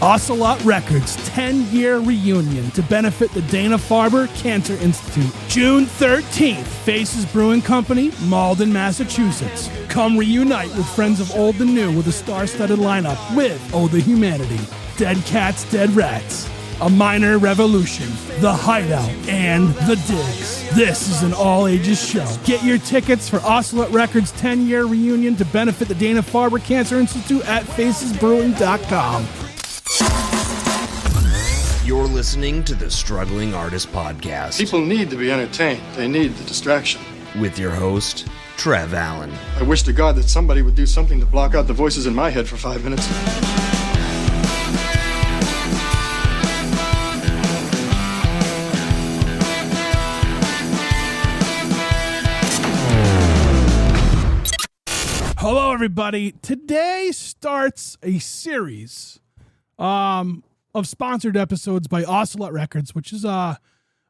Ocelot Records 10-year reunion to benefit the Dana-Farber Cancer Institute. June 13th, Faces Brewing Company, Malden, Massachusetts. Come reunite with friends of old and new with a star-studded lineup with Oh the Humanity, Dead Cats, Dead Rats, A Minor Revolution, The Hideout, and The Digs. This is an all-ages show. Get your tickets for Ocelot Records 10-year reunion to benefit the Dana-Farber Cancer Institute at facesbrewing.com. You're listening to the Struggling Artist Podcast. People need to be entertained. They need the distraction. With your host, Trev Allen. I wish to God that somebody would do something to block out the voices in my head for 5 minutes. Hello, everybody. Today starts a series of sponsored episodes by Ocelot Records, which is a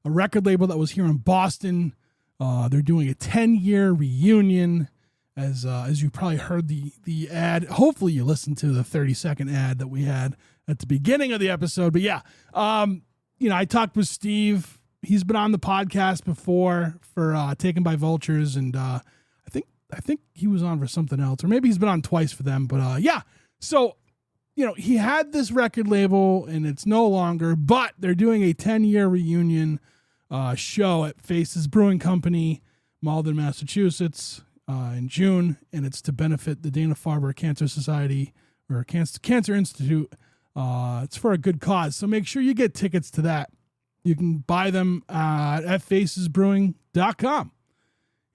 record label that was here in Boston. They're doing a 10-year reunion. As you probably heard the ad. Hopefully you listened to the 30-second ad that we had at the beginning of the episode. But yeah, I talked with Steve. He's been on the podcast before for Taken by Vultures, and I think he was on for something else, or maybe he's been on twice for them. But yeah, so he had this record label and it's no longer, but they're doing a 10-year reunion show at Faces Brewing Company, Malden, Massachusetts, in June, and it's to benefit the Dana-Farber Cancer Society or Cancer Institute. It's for a good cause, so make sure you get tickets to that. You can buy them at facesbrewing.com.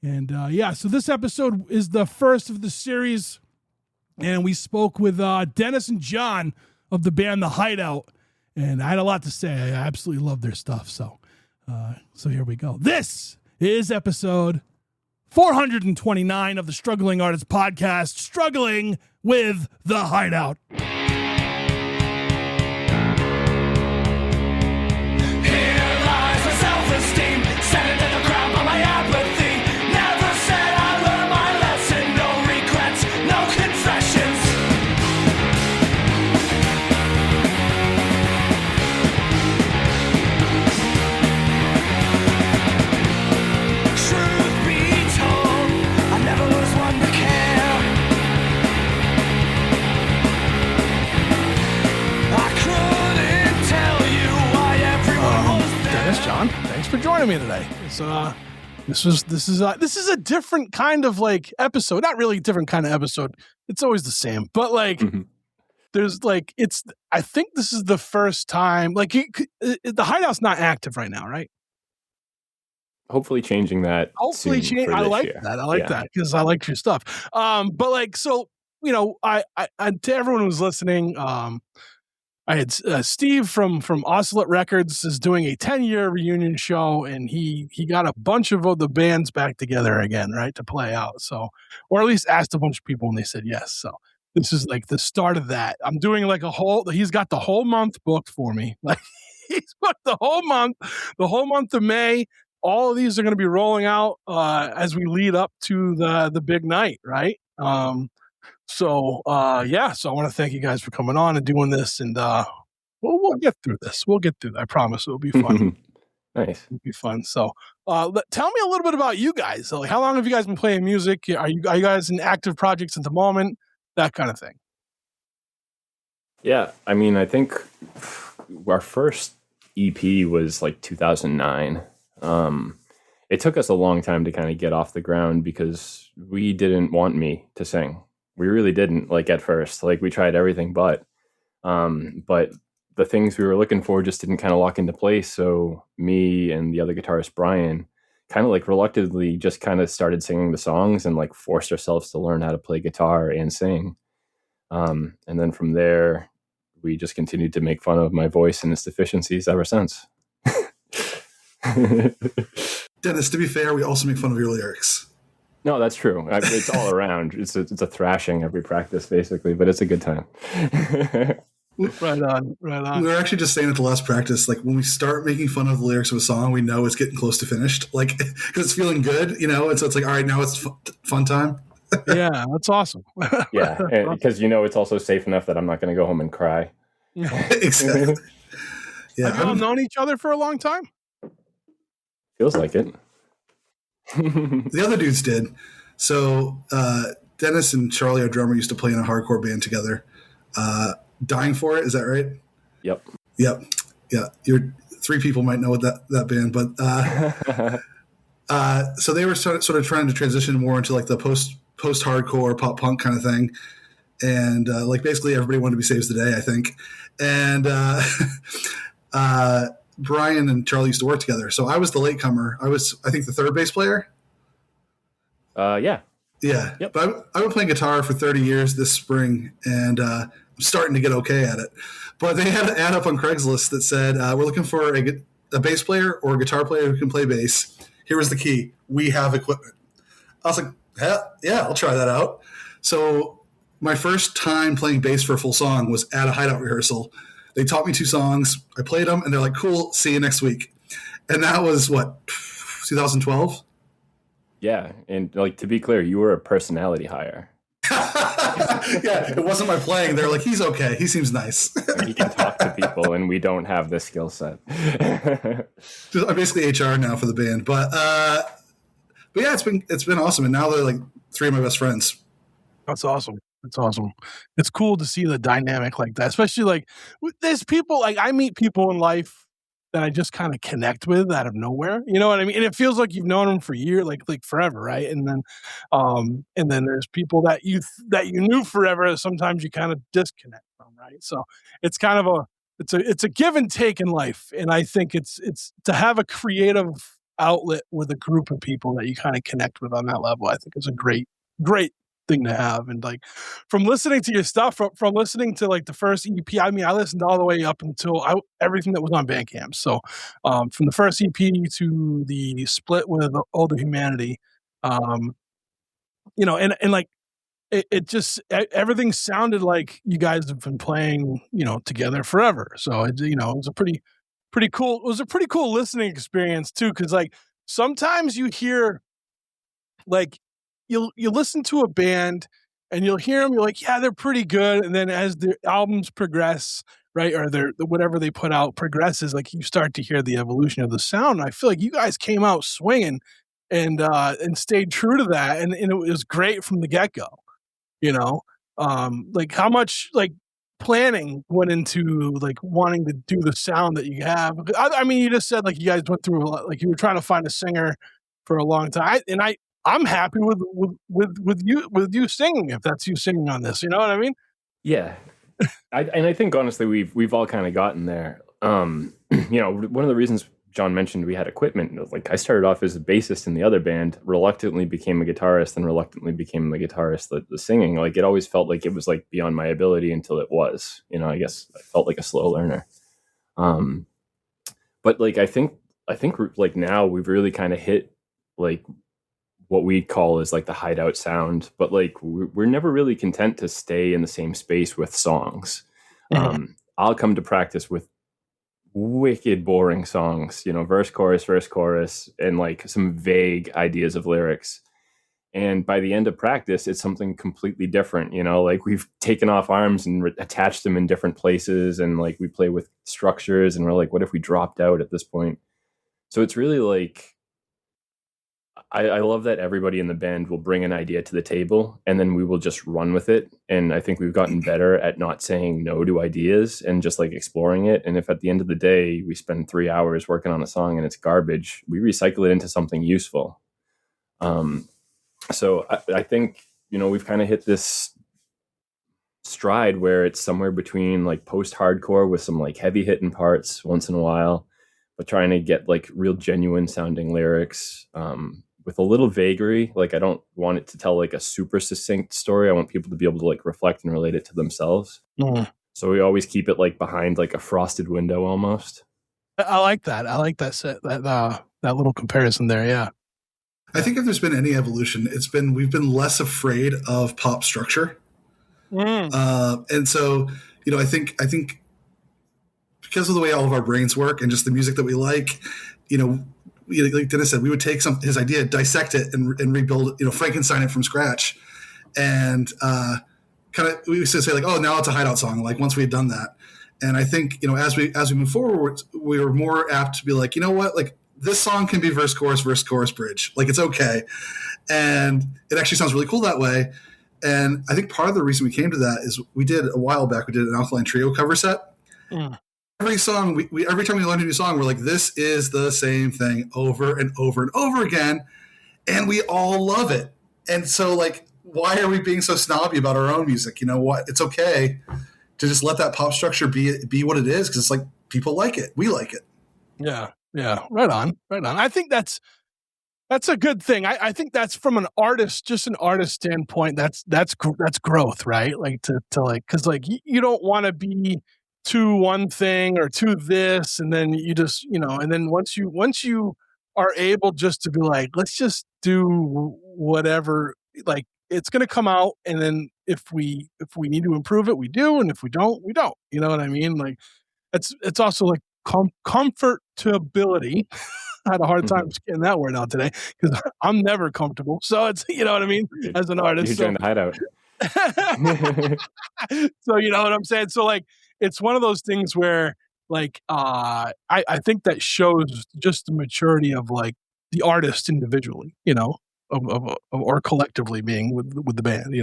And so this episode is the first of the series. And we spoke with Dennis and John of the band The Hideout, and I had a lot to say. I absolutely love their stuff. So here we go. This is episode 429 of the Struggling Artist Podcast, Struggling with The Hideout. John, thanks for joining me today. This is a different kind of episode. Not really a different kind of episode. It's always the same, but there's I think this is the first time the Hideout's not active right now, right? Hopefully changing that. Hopefully change. I like year. that. I like that because I like your stuff. But I to everyone who's listening, I had Steve from Ocelot Records is doing a 10-year reunion show, and he got a bunch of the bands back together again, right, to play out. So, or at least asked a bunch of people, and they said yes. So this is the start of that. I'm doing he's got the whole month booked for me. He's booked the whole month of May. All of these are going to be rolling out as we lead up to the big night, right? So I want to thank you guys for coming on and doing this, and we'll get through this. We'll get through that. I promise it'll be fun. Nice. It'll be fun. So tell me a little bit about you guys. So, how long have you guys been playing music? Are you guys in active projects at the moment? That kind of thing. Yeah, I mean, I think our first EP was 2009. It took us a long time to kind of get off the ground because we didn't want me to sing. We really didn't at first. We tried everything but the things we were looking for just didn't kind of lock into place. So me and the other guitarist, Brian, kind of reluctantly just kind of started singing the songs and forced ourselves to learn how to play guitar and sing. And then from there, we just continued to make fun of my voice and its deficiencies ever since. Dennis, to be fair, we also make fun of your lyrics. No, that's true. It's all around. It's a thrashing every practice, basically, but it's a good time. Right on. We were actually just saying at the last practice, when we start making fun of the lyrics of a song, we know it's getting close to finished, because it's feeling good, and so it's all right, now it's fun time. Yeah, that's awesome. Yeah, because it's also safe enough that I'm not going to go home and cry. Exactly. Yeah, Have you all known each other for a long time? Feels like it. the other dudes did. So Dennis and Charlie, our drummer, used to play in a hardcore band together. Dying for It, is that right? Yep. Yeah. You're three people might know what that band, but so they were sort of trying to transition more into like the post hardcore pop punk kind of thing, and like basically everybody wanted to be Saves the Day, I think, and Brian and Charlie used to work together. So I was the latecomer. I think the third bass player. Yeah. Yeah. Yep. But I've been playing guitar for 30 years this spring, and I'm starting to get okay at it. But they had an ad up on Craigslist that said, we're looking for a bass player or a guitar player who can play bass. Here was the key. We have equipment. I was like, yeah, I'll try that out. So my first time playing bass for a full song was at a Hideout rehearsal. They taught me 2 songs. I played them, and they're like, cool, see you next week. And that was, 2012? Yeah. And like, to be clear, you were a personality hire. Yeah, it wasn't my playing. They're like, he's okay. He seems nice. He can talk to people, and we don't have this skill set. I'm basically HR now for the band. But yeah, it's been awesome. And now they're like 3 of my best friends. That's awesome. That's awesome. It's cool to see the dynamic like that, especially like there's people like I meet people in life that I just kind of connect with out of nowhere. You know what I mean? And it feels like you've known them for years, like forever, right? And then there's people that you knew forever. Sometimes you kind of disconnect from, right? So it's kind of it's a give and take in life, and I think it's to have a creative outlet with a group of people that you kind of connect with on that level. I think is a great thing to have. And like from listening to your stuff, from listening to like the first EP, I mean, I listened all the way up until everything that was on Bandcamp. So from the first EP to the split with Older Humanity, and like it just everything sounded like you guys have been playing, together forever. So it was a pretty cool. It was a pretty cool listening experience too, because like sometimes you hear like. You listen to a band and you'll hear them, you're like, yeah, they're pretty good. And then as the albums progress, right, or whatever they put out progresses, like you start to hear the evolution of the sound. And I feel like you guys came out swinging and stayed true to that. And it was great from the get-go, like how much like planning went into like wanting to do the sound that you have. I mean, you just said like you guys went through a lot, like you were trying to find a singer for a long time. I'm happy with you singing, if that's you singing on this. You know what I mean? Yeah. I think honestly we've all kind of gotten there. One of the reasons John mentioned we had equipment, like I started off as a bassist in the other band, reluctantly became a guitarist, and reluctantly became the guitarist the singing. Like it always felt like it was like beyond my ability until it was. I guess I felt like a slow learner. But like I think like now we've really kind of hit like what we call is like the Hideout sound, but like we're never really content to stay in the same space with songs. I'll come to practice with wicked boring songs, verse, chorus, and like some vague ideas of lyrics. And by the end of practice, it's something completely different, like we've taken off arms and attached them in different places. And like we play with structures and we're like, what if we dropped out at this point? So it's really like, I love that everybody in the band will bring an idea to the table and then we will just run with it. And I think we've gotten better at not saying no to ideas and just like exploring it. And if at the end of the day, we spend 3 hours working on a song and it's garbage, we recycle it into something useful. So I think, we've kind of hit this stride where it's somewhere between like post-hardcore with some like heavy hitting parts once in a while, but trying to get like real genuine sounding lyrics, with a little vagary. Like I don't want it to tell like a super succinct story. I want people to be able to like reflect and relate it to themselves. So we always keep it like behind like a frosted window almost. I like that. I like that that little comparison there. Yeah. I think if there's been any evolution, we've been less afraid of pop structure. And so, I think because of the way all of our brains work and just the music that we like, like Dennis said, we would take his idea, dissect it, and rebuild, Frankenstein it from scratch, and kind of we used to say like, oh, now it's a Hideout song. Like once we had done that, And I think, as we move forward, we are more apt to be like, you know what, like this song can be verse, chorus, bridge. Like it's okay. And it actually sounds really cool that way. And I think part of the reason we came to that is we did a while back, we did an Alkaline Trio cover set. Every song, every time we learned a new song, we're like, this is the same thing over and over and over again. And we all love it. And so like, why are we being so snobby about our own music? You know what? It's okay to just let that pop structure be what it is. Cause it's like, people like it. We like it. Yeah. Yeah. Right on. I think that's a good thing. I think that's from an artist standpoint. That's growth, right? Like to like, cause like you don't want to be to one thing or to this. And then you just, and then once you are able just to be like, let's just do whatever, like it's going to come out. And then if we need to improve it, we do. And if we don't, we don't, you know what I mean? Like it's also like comfortability. I had a hard time getting that word out today because I'm never comfortable. So it's, you know what I mean? As an artist. You joined the Hideout. So you know what I'm saying? So like, it's one of those things where like, I think that shows just the maturity of like the artist individually, or collectively being with the band,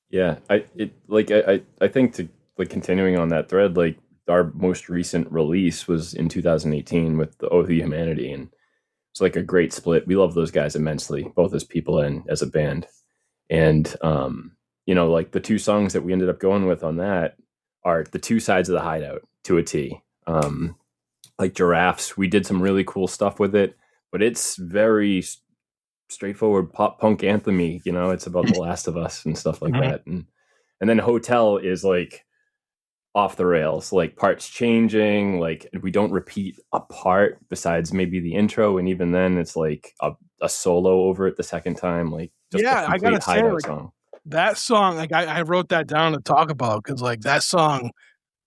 Yeah. I think to like continuing on that thread, like our most recent release was in 2018 with the Oath of Humanity, and it's like a great split. We love those guys immensely, both as people and as a band. And like the two songs that we ended up going with on that are the two sides of the Hideout to a T. Like Giraffes, we did some really cool stuff with it, but it's very straightforward pop punk anthemy. It's about The Last of Us and stuff like that. And then Hotel is like off the rails, like parts changing, like we don't repeat a part besides maybe the intro, and even then it's like a solo over it the second time, like just a I gotta say, like, song. That song, like I wrote that down to talk about because like that song,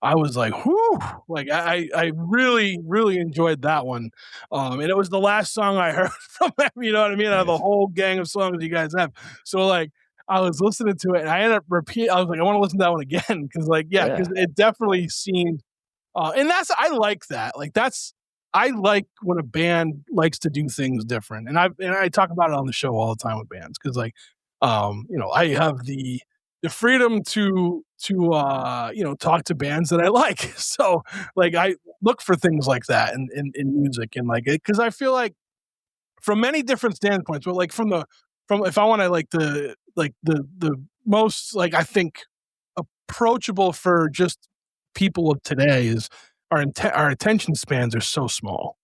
I was like, whoo, like I really, really enjoyed that one. And it was the last song I heard from them, you know what I mean? Out of the whole gang of songs you guys have. So like I was listening to it and I ended up I was like, I want to listen to that one again. Cause like, because it definitely seemed, and I like that. Like I like when a band likes to do things different. And I talk about it on the show all the time with bands. Cause like, I have the freedom to talk to bands that I like. So like I look for things like that in music and like it, because I feel like from many different standpoints, but like from if I want to like the most like I think approachable for just people of today is our attention spans are so small.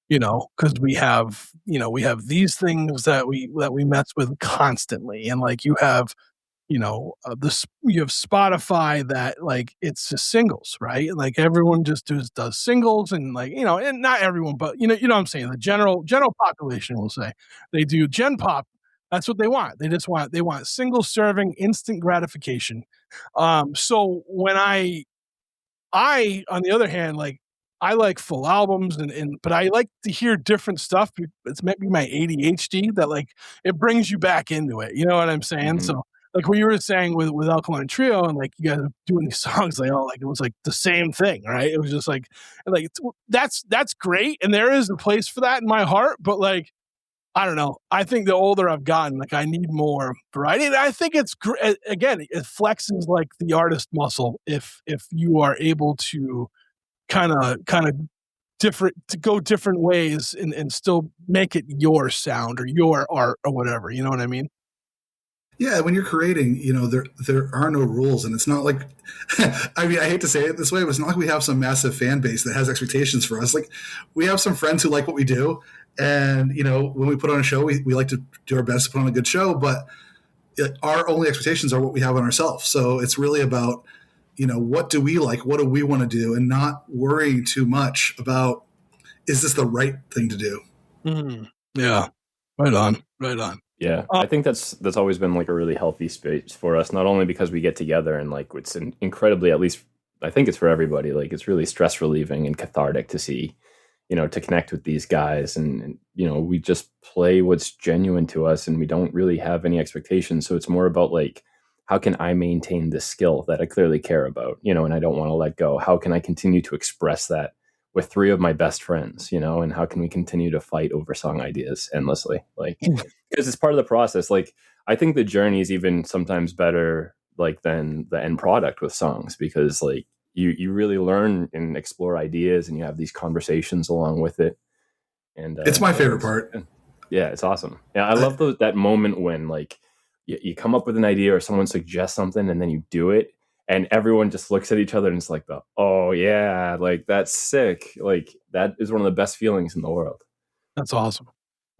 Because we have these things that we mess with constantly, and like you have you have Spotify that like it's just singles, right? Like everyone just does singles, and like and not everyone, but you know what I'm saying. The general population will say they do gen pop. That's what they want. They want single serving, instant gratification. So when I on the other hand, like I like full albums but I like to hear different stuff. It's maybe my ADHD that like it brings you back into it. You know what I'm saying? So like what you were saying with Alkaline Trio and like you guys are doing these songs, like like it was like the same thing, right? It was just like that's great, and there is a place for that in my heart. But like I don't know. I think the older I've gotten, like I need more variety. And I think it's again, it flexes like the artist muscle if you are able to kind of different to go different ways and still make it your sound or your art or whatever. You know what I mean? Yeah, when you're creating, there are no rules, and it's not like, I mean, I hate to say it this way, but it's not like we have some massive fan base that has expectations for us. Like, we have some friends who like what we do, and when we put on a show, we like to do our best to put on a good show, but our only expectations are what we have on ourselves. So it's really about, what do we like, what do we want to do, and not worrying too much about is this the right thing to do. Mm-hmm. Yeah, right on. Yeah, I think that's always been like a really healthy space for us, not only because we get together and like it's incredibly, at least I think it's for everybody, like it's really stress relieving and cathartic to see, to connect with these guys and we just play what's genuine to us and we don't really have any expectations. So it's more about like how can I maintain this skill that I clearly care about, and I don't want to let go? How can I continue to express that with three of my best friends, and how can we continue to fight over song ideas endlessly? Like, because it's part of the process. Like, I think the journey is even sometimes better, like, than the end product with songs, because like you really learn and explore ideas, and you have these conversations along with it. And It's my favorite part. Yeah, it's awesome. Yeah, I love that moment when like you come up with an idea or someone suggests something and then you do it, and everyone just looks at each other and it's like oh yeah, like that's sick. Like that is one of the best feelings in the world. That's awesome.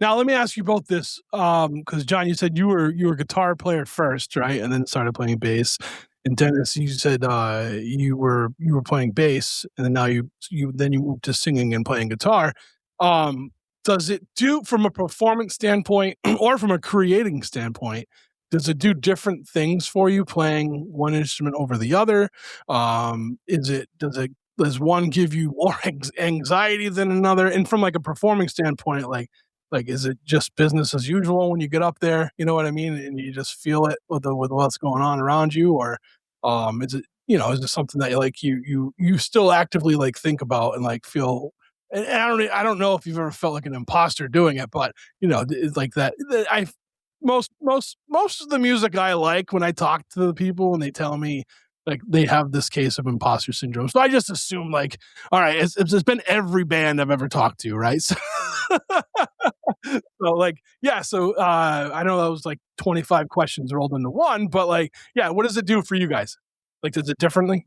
Now let me ask you both this, because John, you said you were a guitar player first, right, and then started playing bass. And Dennis, you said you were playing bass, and then now you moved to singing and playing guitar. Does it do, from a performance standpoint or from a creating standpoint, does it do different things for you playing one instrument over the other? Does one give you more anxiety than another? And from like a performing standpoint, like is it just business as usual when you get up there? You know what I mean? And you just feel it with what's going on around you, or is it, is it something that you still actively like think about and like feel? And I don't know if you've ever felt like an imposter doing it, but it's like that. Most of the music I like, when I talk to the people and they tell me like they have this case of imposter syndrome, so I just assume like, all right, it's been every band I've ever talked to, right? So, so like, yeah. So I know that was like 25 questions rolled into one, but like, yeah, what does it do for you guys? Like, does it different?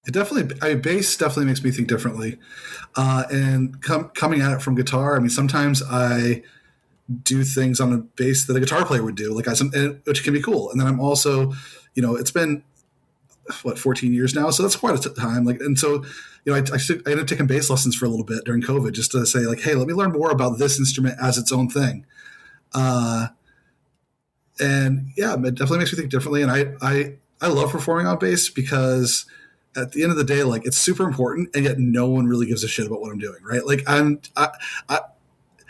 It definitely, bass definitely makes me think differently. And coming at it from guitar, I mean, sometimes I do things on a bass that a guitar player would do, which can be cool. And then I'm also, it's been 14 years now, so that's quite a time. Like, and so, I ended up taking bass lessons for a little bit during COVID, just to say like, hey, let me learn more about this instrument as its own thing. And yeah, it definitely makes me think differently. And I love performing on bass because at the end of the day, like, it's super important, and yet no one really gives a shit about what I'm doing, right? Like,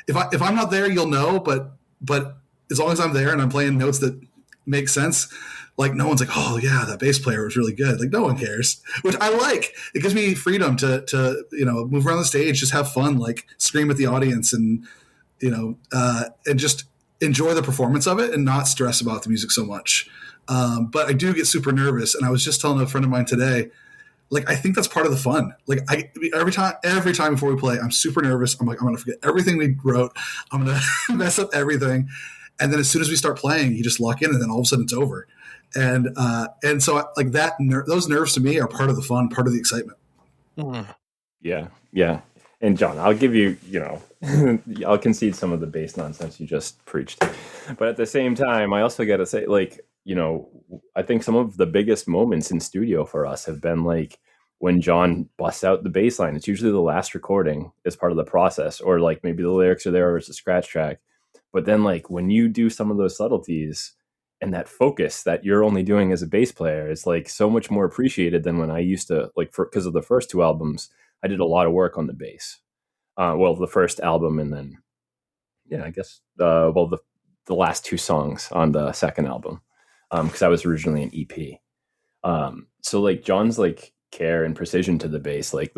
if I'm not there, you'll know, but as long as I'm there and I'm playing notes that make sense, like, no one's like, oh yeah, that bass player was really good. Like, no one cares, which I like. It gives me freedom to move around the stage, just have fun, like scream at the audience, and and just enjoy the performance of it and not stress about the music so much. But I do get super nervous, and I was just telling a friend of mine today, like, I think that's part of the fun. Like, every time before we play, I'm super nervous. I'm like, I'm going to forget everything we wrote. I'm going to mess up everything. And then as soon as we start playing, you just lock in, and then all of a sudden it's over. And so like that, those nerves to me are part of the fun, part of the excitement. Yeah. Yeah. And John, I'll give you, I'll concede some of the bass nonsense you just preached. But at the same time, I also got to say, like, I think some of the biggest moments in studio for us have been like when John busts out the bass line. It's usually the last recording as part of the process, or like maybe the lyrics are there or it's a scratch track. But then like when you do some of those subtleties and that focus that you're only doing as a bass player, it's like so much more appreciated than when I used to, like, because of the first two albums, I did a lot of work on the bass. The first album, and then, I guess, the last two songs on the second album, because I was originally an EP. So like John's like care and precision to the bass, like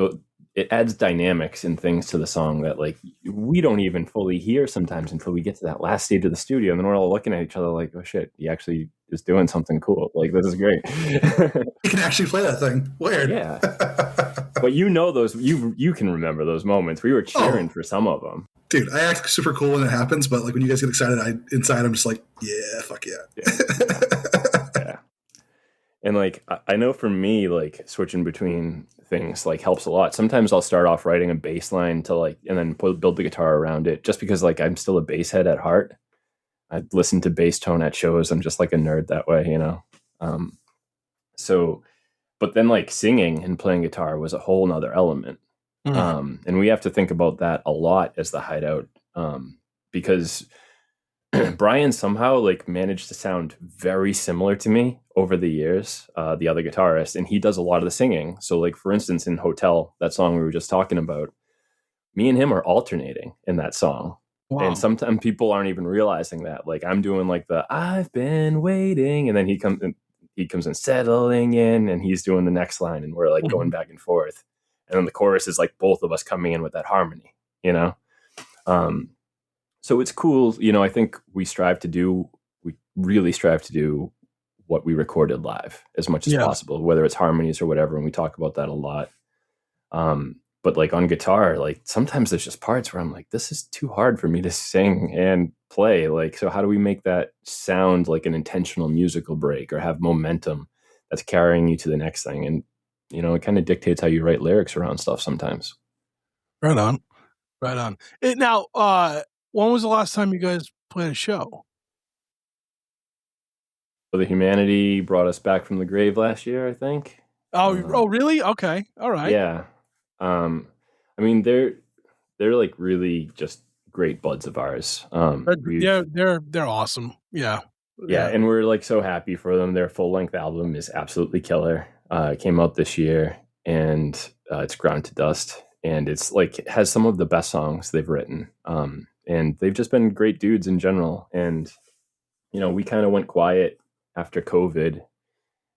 it adds dynamics and things to the song that like we don't even fully hear sometimes until we get to that last stage of the studio, and then we're all looking at each other like, oh shit, he actually is doing something cool. Like, this is great. You can actually play that thing. Weird. Yeah. But those, you can remember those moments. We were cheering for some of them. Dude, I act super cool when it happens, but like when you guys get excited, inside I'm just like, yeah, fuck yeah. Yeah. And like, I know for me, like switching between things like helps a lot. Sometimes I'll start off writing a bass line to like, and then build the guitar around it, just because like I'm still a bass head at heart. I listen to bass tone at shows. I'm just like a nerd that way, but then like singing and playing guitar was a whole nother element. And we have to think about that a lot as the Hideout, because Brian somehow like managed to sound very similar to me over the years, the other guitarist, and he does a lot of the singing. So like, for instance, in Hotel, that song we were just talking about, me and him are alternating in that song. Wow. And sometimes people aren't even realizing that. Like I'm doing like the I've been waiting, and then he comes in settling in, and he's doing the next line, and we're like going back and forth. And then the chorus is like both of us coming in with that harmony, you know? So it's cool. You know, I think we really strive to do what we recorded live as much as possible, whether it's harmonies or whatever. And we talk about that a lot. But like on guitar, like sometimes there's just parts where I'm like, this is too hard for me to sing and play. Like, so how do we make that sound like an intentional musical break or have momentum that's carrying you to the next thing? And, you know, it kind of dictates how you write lyrics around stuff sometimes. Right on. Right on. Now, when was the last time you guys played a show? So the Humanity brought us back from the grave last year, I think. Oh, really? Okay. All right. Yeah. I mean, they're like really just great buds of ours. They're awesome. Yeah. Yeah, and we're like so happy for them. Their full length album is absolutely killer. It came out this year, and it's Ground to Dust, and it's like it has some of the best songs they've written. And they've just been great dudes in general. And you know, we kind of went quiet after COVID,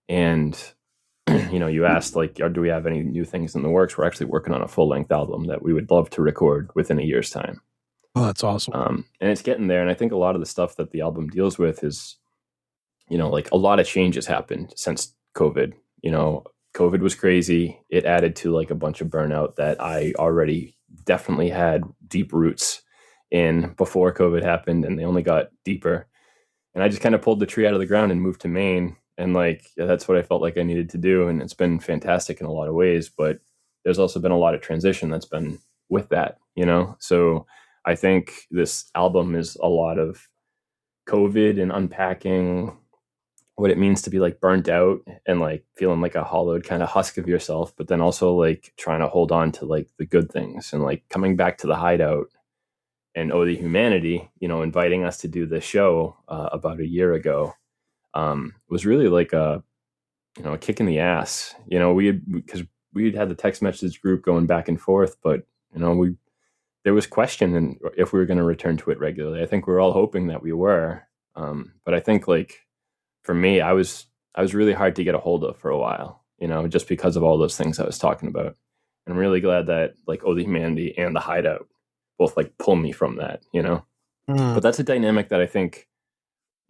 and you know, you asked like, do we have any new things in the works? We're actually working on a full length album that we would love to record within a year's time. Oh, that's awesome. And it's getting there. And I think a lot of the stuff that the album deals with is, you know, like a lot of changes happened since COVID. You know, COVID was crazy. It added to like a bunch of burnout that I already definitely had deep roots in before COVID happened, and they only got deeper. And I just kind of pulled the tree out of the ground and moved to Maine. And like, that's what I felt like I needed to do. And it's been fantastic in a lot of ways, but there's also been a lot of transition that's been with that, you know? So I think this album is a lot of COVID and unpacking what it means to be like burnt out and like feeling like a hollowed kind of husk of yourself, but then also like trying to hold on to like the good things and like coming back to the Hideout and Oh the Humanity, you know, inviting us to do this show about a year ago was really like a kick in the ass. You know, because we had the text message group going back and forth, but you know, there was question if we were going to return to it regularly. I think we were all hoping that we were, but I think like for me, I was really hard to get a hold of for a while. You know, just because of all those things I was talking about. And I'm really glad that like Oh the Humanity and the Hideout both like pull me from that. You know, but that's a dynamic that I think.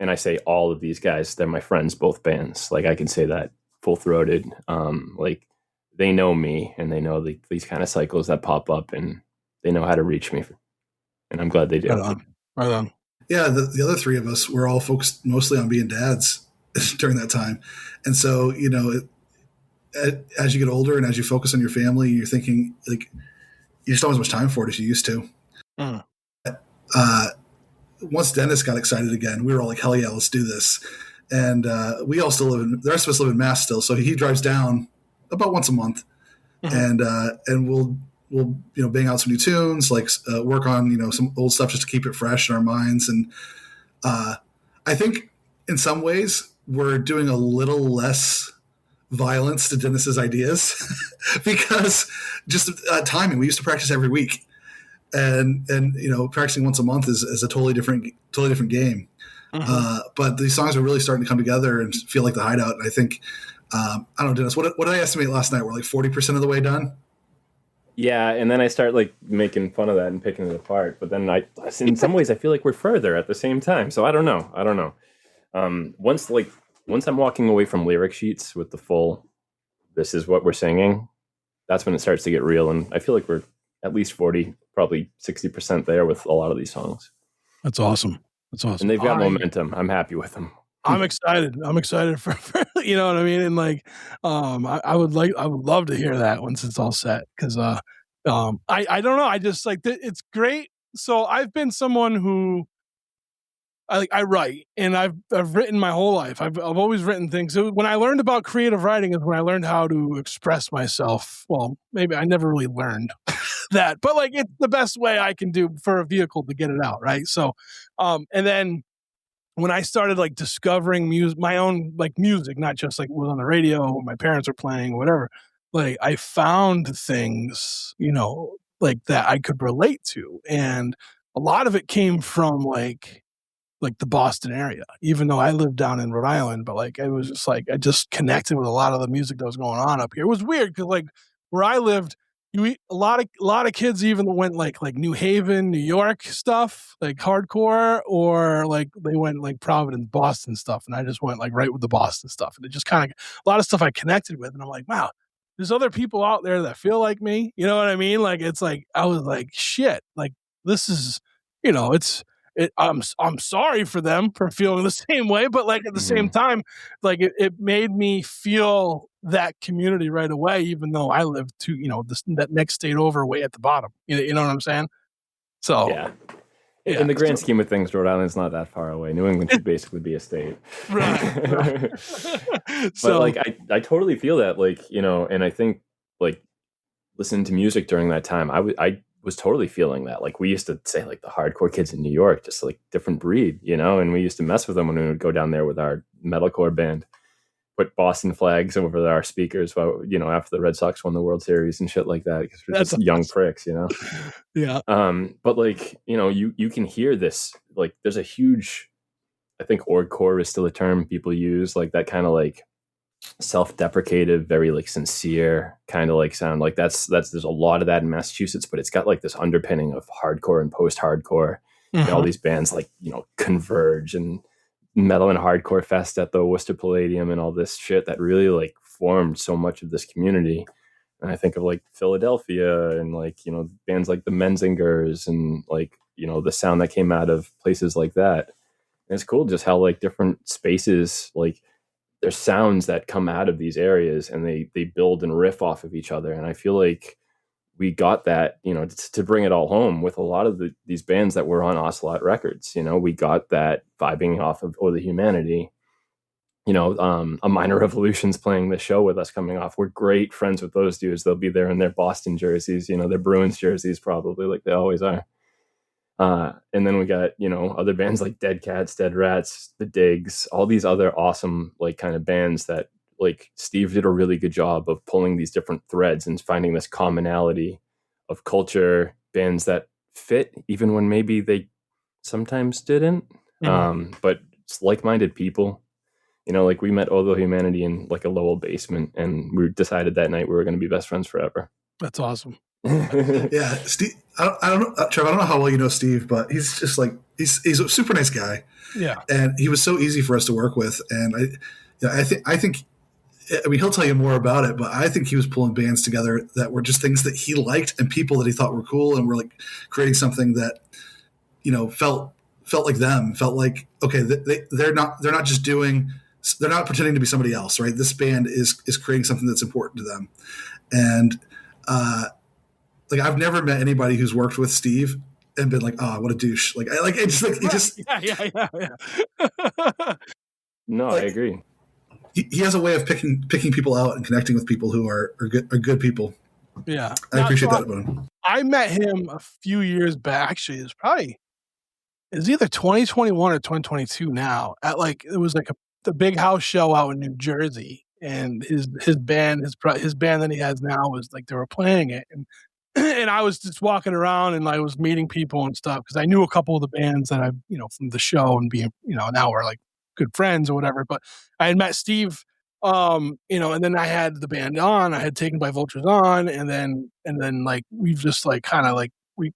And I say all of these guys, they're my friends, both bands. Like I can say that full throated. Like they know me and they know these kind of cycles that pop up and they know how to reach me. And I'm glad they do. Right on. Yeah, the other three of us were all focused mostly on being dads during that time. And so, you know, as you get older and as you focus on your family, you're thinking like you just don't have as much time for it as you used to. Once Dennis got excited again, we were all like, hell yeah, let's do this. And we all still the rest of us live in Mass still. So he drives down about once a month and we'll bang out some new tunes, like work on, you know, some old stuff just to keep it fresh in our minds. And I think in some ways we're doing a little less violence to Dennis's ideas because just timing, we used to practice every week. And you know, practicing once a month is a totally different game. But these songs are really starting to come together and feel like the Hideout. And I think I don't know, Dennis, what did I estimate last night? We're like 40% of the way done. Yeah, and then I start like making fun of that and picking it apart. But then in some ways, I feel like we're further at the same time. So I don't know. Once I'm walking away from lyric sheets with the full, this is what we're singing, that's when it starts to get real. And I feel like we're at least 40, probably 60% there with a lot of these songs. That's awesome. And they've got momentum. I'm happy with them. I'm excited. for you know what I mean? And like, I would love to hear that once it's all set. Cause, I don't know. I just like, it's great. So I've been someone who I write and I've written my whole life. I've always written things. So when I learned about creative writing is when I learned how to express myself. Well, maybe I never really learned that, but like it's the best way I can do for a vehicle to get it out. Right. So, and then when I started like discovering music, my own like music, not just like was on the radio, my parents were playing, whatever, like I found things, you know, like that I could relate to. And a lot of it came from like the Boston area, even though I lived down in Rhode Island, but like, I was just like, I just connected with a lot of the music that was going on up here. It was weird because like where I lived, a lot of kids even went like New Haven, New York stuff, like hardcore, or like they went like Providence, Boston stuff. And I just went like right with the Boston stuff. And it just kind of a lot of stuff I connected with. And I'm like, wow, there's other people out there that feel like me. You know what I mean? Like, it's like, I was like, shit, like this is, I'm sorry for them for feeling the same way, but like at the same time, like it made me feel that community right away, even though I lived that next state over way at the bottom. You know what I'm saying? So Yeah. In the grand scheme of things, Rhode Island's not that far away. New England should basically be a state. Right. But like I totally feel that, like, and I think like listening to music during that time, I was totally feeling that. Like we used to say like the hardcore kids in New York, just like different breed, and we used to mess with them when we would go down there with our metalcore band, put Boston flags over our speakers while, after the Red Sox won the World Series and shit like that, because we're just young pricks, Yeah. But like, you can hear this, like there's a huge, I think orgcore is still a term people use, like that kind of like self-deprecative, very like sincere kind of like sound. Like that's there's a lot of that in Massachusetts, but it's got like this underpinning of hardcore and post-hardcore. And all these bands like, Converge and Metal and Hardcore Fest at the Worcester Palladium and all this shit that really like formed so much of this community. And I think of like Philadelphia and like, bands like the Menzingers and like, the sound that came out of places like that. And it's cool just how like different spaces, like there's sounds that come out of these areas and they build and riff off of each other. And I feel like we got that, to bring it all home with a lot of these bands that were on Ocelot Records. We got that vibing off of Oh the Humanity. A Minor Revolution's playing the show with us coming off. We're great friends with those dudes. They'll be there in their Boston jerseys, their Bruins jerseys, probably, like they always are. And then we got, other bands like Dead Cats, Dead Rats, The Digs, all these other awesome, like kind of bands that like Steve did a really good job of pulling these different threads and finding this commonality of culture, bands that fit even when maybe they sometimes didn't. But it's like-minded people, like we met Although Humanity in like a Lowell basement, and we decided that night we were going to be best friends forever. That's awesome. Yeah, Steve. I don't know, Trev. I don't know how well you know Steve, but he's just like he's a super nice guy. Yeah, and he was so easy for us to work with. And I think he'll tell you more about it, but I think he was pulling bands together that were just things that he liked and people that he thought were cool, and were like creating something that felt like them, felt like okay, they're not just doing. They're not pretending to be somebody else, right? This band is creating something that's important to them, and like I've never met anybody who's worked with Steve and been like, "Oh, what a douche!" Like, he just yeah. No, like, I agree. He has a way of picking people out and connecting with people who are good people. Yeah, I appreciate that about him. I met him a few years back. Actually, it's either 2021 or 2022 now. At like it was like the big house show out in New Jersey, and his band that he has now was like they were playing it, and I was just walking around and I was meeting people and stuff because I knew a couple of the bands that I from the show and being now we're like good friends or whatever. But I had met Steve, and then I had the band on. I had Taken by Vultures on, and then like we've just like kind of like we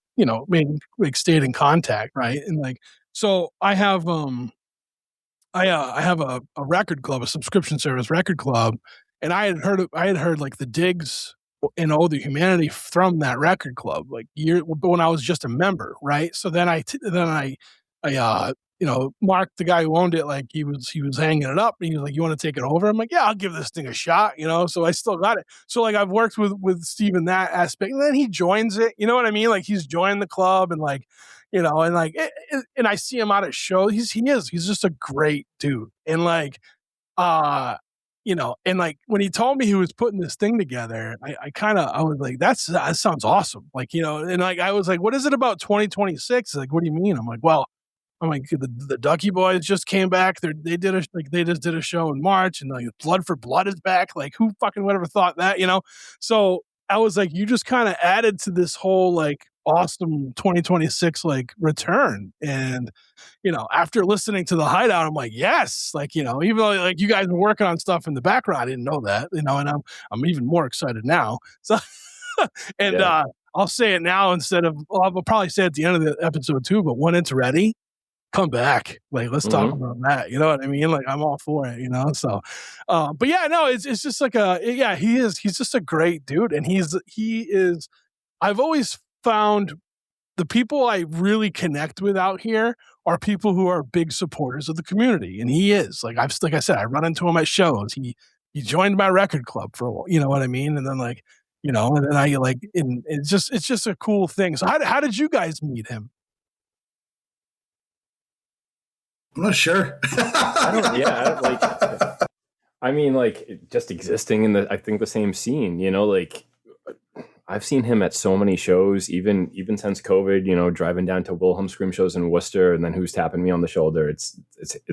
made like stayed in contact, right? And like so I have I have a record club, a subscription service record club, and I had heard like the Digs and Oh the Humanity from that record club like when I was just a member, right? So then I Mark, the guy who owned it, like he was hanging it up and he was like, "You want to take it over?" I'm like, "Yeah, I'll give this thing a shot," So I still got it. So like I've worked with Steve in that aspect, and then he joins it. You know what I mean? Like he's joined the club and like. And like, and I see him out at shows. He's just a great dude. And like, and like when he told me he was putting this thing together, I was like, that sounds awesome. Like, and like, I was like, what is it about 2026? Like, what do you mean? I'm like, the Ducky Boys just came back. They just did a show in March, and like Blood for Blood is back. Like, who fucking would ever thought that, So I was like, you just kind of added to this whole like awesome 2026 like return. And after listening to the Hideout, I'm like, yes, like even though like you guys were working on stuff in the background, I didn't know that, and I'm even more excited now. So and I'll say it now instead of I'll probably say it at the end of the episode too. But when it's ready, come back. Like, let's talk about that. You know what I mean? Like, I'm all for it, So, but yeah, no, it's just like he's just a great dude. And he is, I've always found the people I really connect with out here are people who are big supporters of the community. And he is like I said, I run into him at shows. He joined my record club for a while, you know what I mean? And then and then I like, and it's just a cool thing. So how did you guys meet him? I'm not sure. I mean, like, just existing in I think the same scene, like I've seen him at so many shows, even since COVID, driving down to Wilhelm Scream shows in Worcester, and then who's tapping me on the shoulder? It's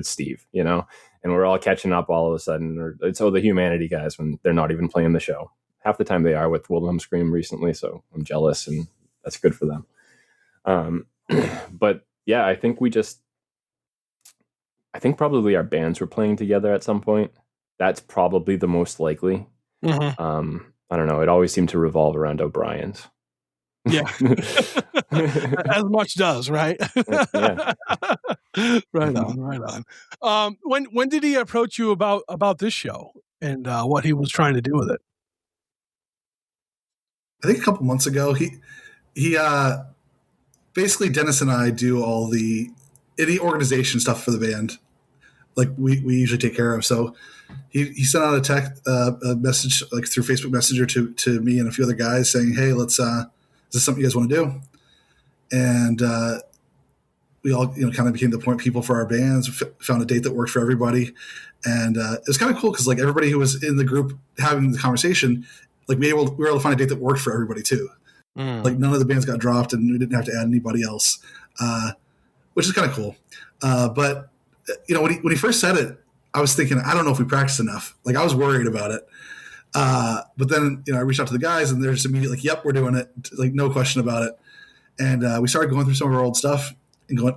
Steve, and we're all catching up all of a sudden. Or it's the Humanity guys when they're not even playing the show. Half the time they are with Wilhelm Scream recently, so I'm jealous, and that's good for them. But yeah, I think probably our bands were playing together at some point. That's probably the most likely. Mm-hmm. I don't know. It always seemed to revolve around O'Brien's. Yeah. As much does, right? Yeah. Right on. When did he approach you about this show and what he was trying to do with it? I think a couple months ago, he basically Dennis and I do all any organization stuff for the band. Like we usually take care of. So he sent out a message like through Facebook Messenger to me and a few other guys saying, "Hey, let's is this something you guys want to do?" And we all kind of became the point people for our bands. Found a date that worked for everybody, and it was kind of cool because like everybody who was in the group having the conversation, like we were able to find a date that worked for everybody too. Like none of the bands got dropped, and we didn't have to add anybody else, which is kind of cool. But when he first said it, I was thinking, I don't know if we practiced enough. Like I was worried about it. But then, I reached out to the guys and they're just immediately like, yep, we're doing it. Like no question about it. And we started going through some of our old stuff and going,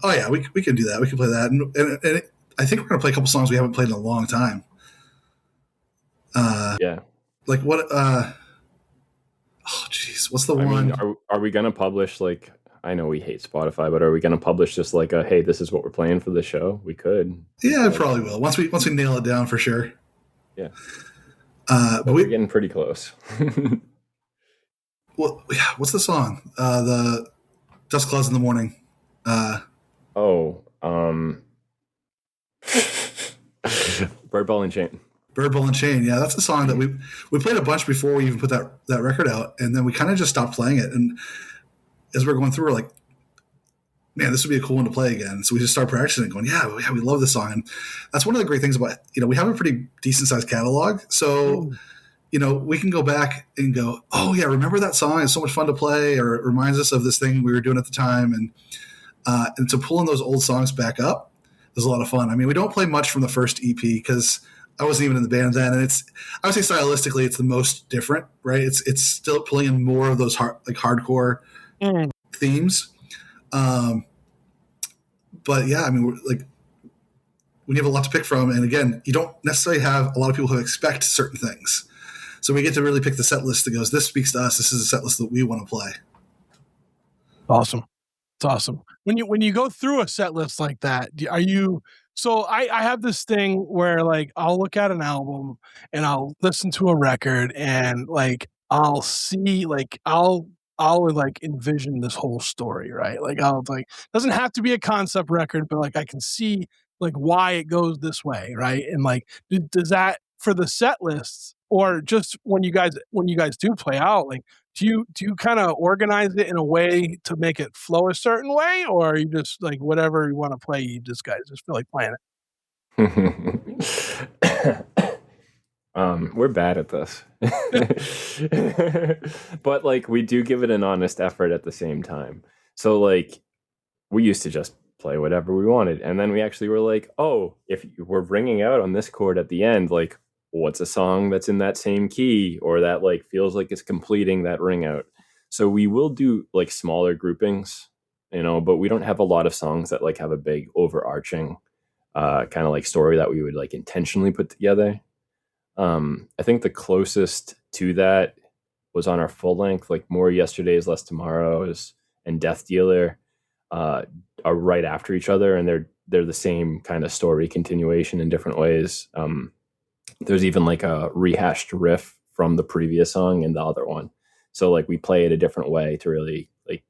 oh yeah, we can do that. We can play that. And I think we're going to play a couple songs we haven't played in a long time. Yeah. Like what, oh geez, what's the one? Mean, are we going to publish like, I know we hate Spotify, but are we going to publish just like hey, this is what we're playing for the show? We could. Yeah, I probably will. Once we nail it down for sure. Yeah. But we're getting pretty close. Well, yeah. What's the song? The Dust Clouds in the Morning. Bird Ball and Chain. Bird Ball and Chain. Yeah, that's a song that we played a bunch before we even put that record out, and then we kind of just stopped playing it. And as we're going through, we're like, man, this would be a cool one to play again. So we just start practicing and going, yeah, we love this song. And that's one of the great things about, we have a pretty decent sized catalog. So, we can go back and go, oh yeah, remember that song? It's so much fun to play, or it reminds us of this thing we were doing at the time. And to pulling those old songs back up is a lot of fun. I mean, we don't play much from the first EP because I wasn't even in the band then. And I would say stylistically, it's the most different, right? It's still pulling in more of those hardcore themes. But yeah, I mean, when you have a lot to pick from, and again, you don't necessarily have a lot of people who expect certain things. So we get to really pick the set list that goes, this speaks to us. This is a set list that we want to play. Awesome. It's awesome. When you go through a set list like that, so I have this thing where like, I'll look at an album and I'll listen to a record and like, I'll see, like, I'll like envision this whole story, right? Like doesn't have to be a concept record, but like I can see like why it goes this way, right? And like, does that for the set lists, or just when you guys do play out, like do you kind of organize it in a way to make it flow a certain way, or are you just like whatever you want to play, you just feel like playing it? We're bad at this. But like we do give it an honest effort at the same time. So like we used to just play whatever we wanted, and then we actually were like, oh, if we're ringing out on this chord at the end, like what's a song that's in that same key or that like feels like it's completing that ring out? So we will do like smaller groupings, but we don't have a lot of songs that like have a big overarching kind of like story that we would like intentionally put together. I think the closest to that was on our full length, like More Yesterdays, Less Tomorrows, and Death Dealer are right after each other, and they're the same kind of story continuation in different ways. There's even like a rehashed riff from the previous song in the other one. So like we play it a different way to really like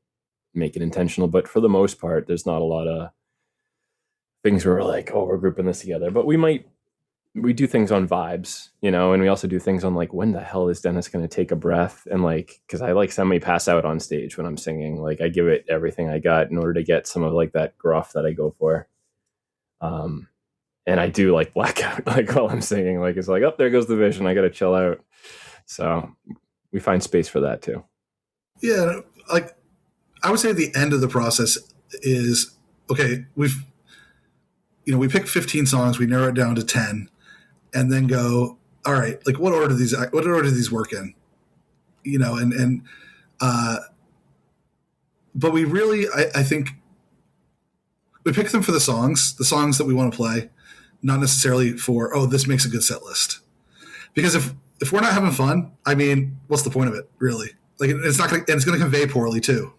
make it intentional. But for the most part, there's not a lot of things where we're like, oh, we're grouping this together. But we do things on vibes, and we also do things on like, when the hell is Dennis going to take a breath? And like, because I like semi pass out on stage when I'm singing. Like I give it everything I got in order to get some of like that gruff that I go for. And I do like blackout like while I'm singing. Like it's like, oh, there goes the vision. I got to chill out. So we find space for that too. Yeah, like I would say the end of the process is okay. We pick 15 songs, we narrow it down to 10, and then go, all right, like what order do these work in? But we really, I think we pick them for the songs that we want to play, not necessarily for, oh, this makes a good set list. Because if we're not having fun, I mean, what's the point of it, really? Like it's not going to, and it's going to convey poorly too.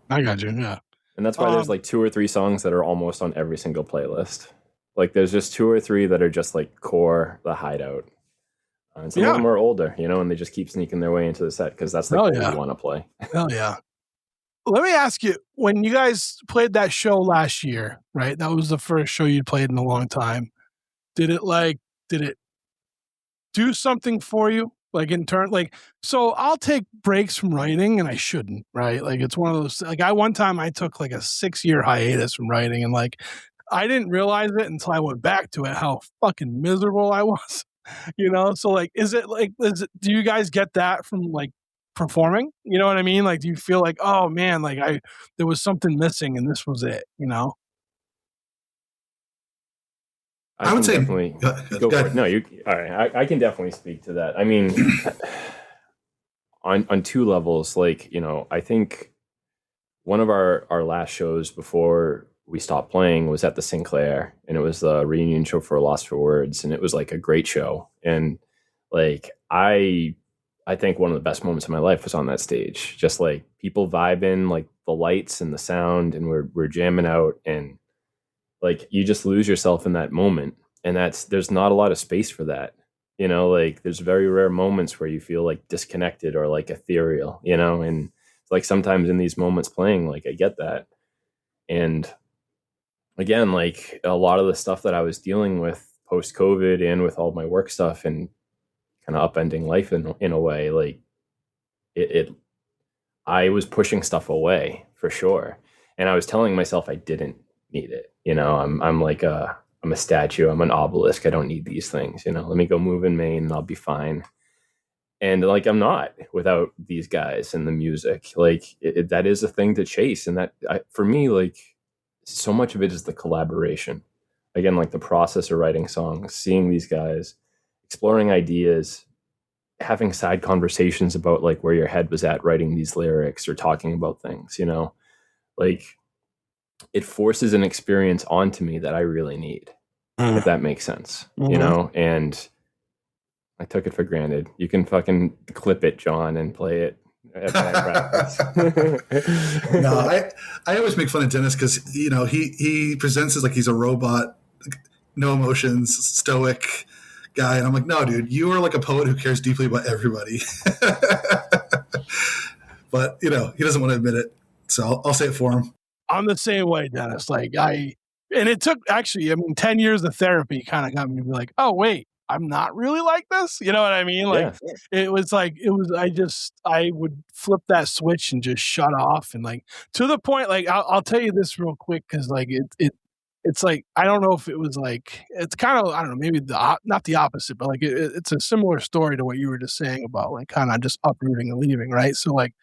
I got you. Yeah. And that's why there's like 2 or 3 songs that are almost on every single playlist. Like there's just 2 or 3 that are just like core the Hideout. And some of them are older, and they just keep sneaking their way into the set because that's like what we want to play. Hell yeah. Let me ask you, when you guys played that show last year, right? That was the first show you played in a long time. Did it do something for you? Like in turn, like, so I'll take breaks from writing and I shouldn't, right? Like it's one of those, like one time I took like a 6-year hiatus from writing and like, I didn't realize it until I went back to it, how fucking miserable I was, So like, do you guys get that from like performing? You know what I mean? Like, do you feel like, oh man, like there was something missing and this was it, I would say definitely go for it. No, all right. I can definitely speak to that. I mean, on 2 levels, like, I think one of our last shows before we stopped playing was at the Sinclair, and it was the reunion show for Lost for Words, and it was like a great show. And like, I think one of the best moments of my life was on that stage, just like people vibing, like the lights and the sound, and we're jamming out, and like you just lose yourself in that moment. And there's not a lot of space for that, like there's very rare moments where you feel like disconnected or like ethereal, and like sometimes in these moments playing, like I get that. And again, like a lot of the stuff that I was dealing with post COVID and with all my work stuff and kind of upending life in a way, like I was pushing stuff away for sure. And I was telling myself I didn't need it. I'm a statue. I'm an obelisk. I don't need these things. Let me go move in Maine and I'll be fine. And like, I'm not without these guys and the music. Like that is a thing to chase. And for me, like so much of it is the collaboration. Again, like the process of writing songs, seeing these guys, exploring ideas, having side conversations about like where your head was at writing these lyrics or talking about things, like it forces an experience onto me that I really need, if that makes sense, and I took it for granted. You can fucking clip it, John, and play it at practice. No, I always make fun of Dennis because, he presents as like he's a robot, no emotions, stoic guy. And I'm like, no, dude, you are like a poet who cares deeply about everybody. But, he doesn't want to admit it. So I'll say it for him. I'm the same way, Dennis. Like and it took 10 years of therapy kind of got me to be like, oh wait, I'm not really like this. You know what I mean? Like I would flip that switch and just shut off. And like, to the point, like, I'll tell you this real quick. Cause like it's like, I don't know if it was like, it's kind of, I don't know, maybe not the opposite, but like it's a similar story to what you were just saying about like kind of just uprooting and leaving. Right. So like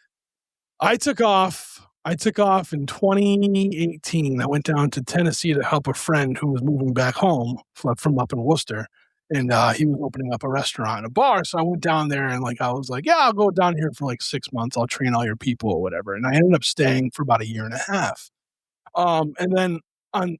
I took off in 2018. I went down to Tennessee to help a friend who was moving back home from up in Worcester. and he was opening up a restaurant and a bar. So I went down there and I was like, yeah, I'll go down here for 6 months. I'll train all your people or whatever. And I ended up staying for about a year and a half. And then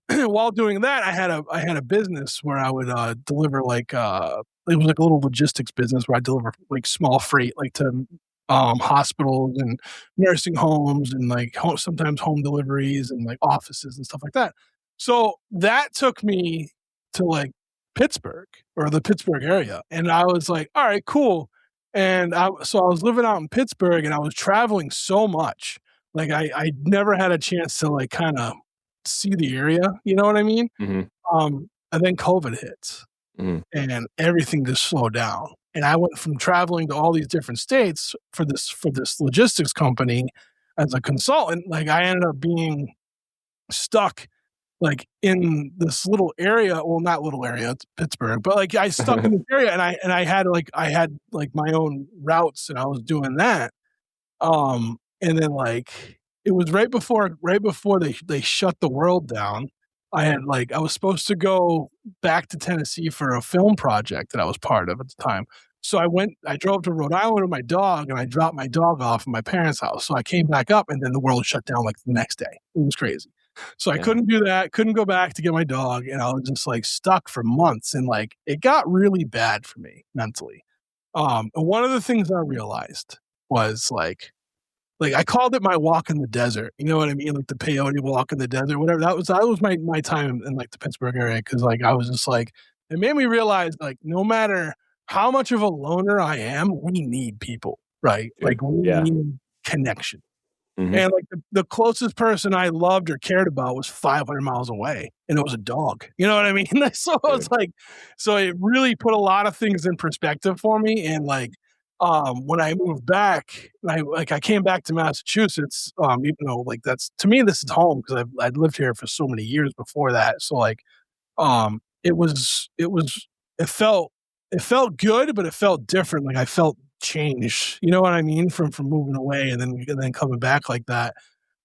while doing that, I had a business where I would deliver it was a little logistics business where I deliver small freight to hospitals and nursing homes and sometimes home deliveries and offices and stuff like that. So that took me to Pittsburgh or the Pittsburgh area, and I was like, all right, cool. And I was living out in Pittsburgh, and I was traveling so much. I never had a chance to kind of see the area, you know what I mean? Mm-hmm. And then COVID hits, and everything just slowed down. And I went from traveling to all these different states for this logistics company as a consultant. I ended up being stuck in this little area. Well, not little area, it's Pittsburgh, but I stuck in this area, and I had my own routes, and I was doing that. And then it was right before they shut the world down. I was supposed to go back to Tennessee for a film project that I was part of at the time. So I drove to Rhode Island with my dog, and I dropped my dog off at my parents' house. So I came back up, and then the world shut down the next day. It was crazy. So I couldn't do that, couldn't go back to get my dog, and I was just stuck for months, and it got really bad for me mentally. And one of the things I realized was I called it my walk in the desert. You know what I mean? The peyote walk in the desert, whatever. That was my time in the Pittsburgh area, because I was just it made me realize no matter how much of a loner I am, we need people, right? We need connection. Mm-hmm. And the closest person I loved or cared about was 500 miles away, and it was a dog. You know what I mean? So it's so it really put a lot of things in perspective for me. And when I moved back, I came back to Massachusetts, even though that's, to me, this is home, because I'd lived here for so many years before that. So it felt good, but it felt different. I felt changed, you know what I mean? From moving away and then coming back like that.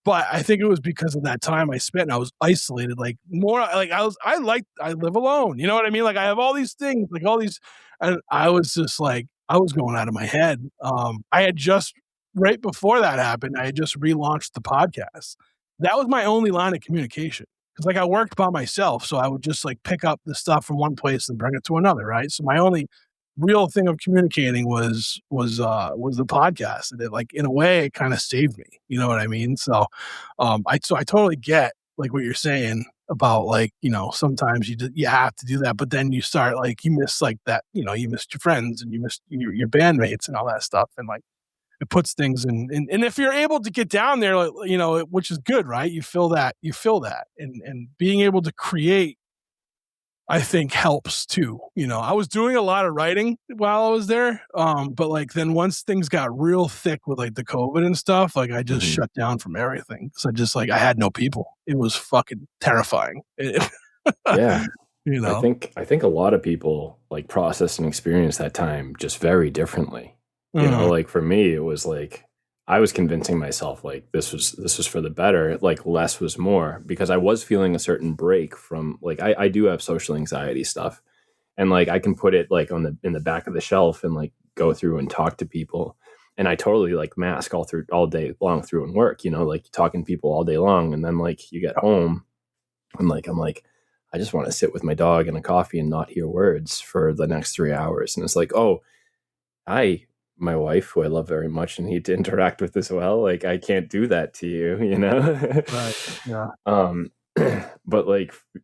But I think it was because of that time I spent, and I was isolated, I live alone. You know what I mean? I have all these things, and I was just I was going out of my head. I had just, right before that happened, I had just relaunched the podcast. That was my only line of communication, because I worked by myself. So I would just pick up the stuff from one place and bring it to another. Right. So my only real thing of communicating was the podcast. And it in a way, it kind of saved me. You know what I mean? So, I totally get what you're saying about sometimes you have to do that, but then you start you miss that, you missed your friends, and you missed your bandmates and all that stuff. And it puts things in, and if you're able to get down there, which is good, right? You feel that, and being able to create, I think, helps too. I was doing a lot of writing while I was there. But then once things got real thick with the COVID and stuff, I just shut down from everything. So I had no people. It was fucking terrifying. Yeah. I think a lot of people process and experience that time just very differently. You know, for me, it was I was convincing myself this was for the better, less was more, because I was feeling a certain break from I do have social anxiety stuff, and I can put it in the back of the shelf and go through and talk to people, and I totally mask all day long through and work, talking to people all day long, and then you get home and I'm I just want to sit with my dog and a coffee and not hear words for the next 3 hours, and it's my wife, who I love very much and need to interact with as well, I can't do that to you, Right. Yeah. But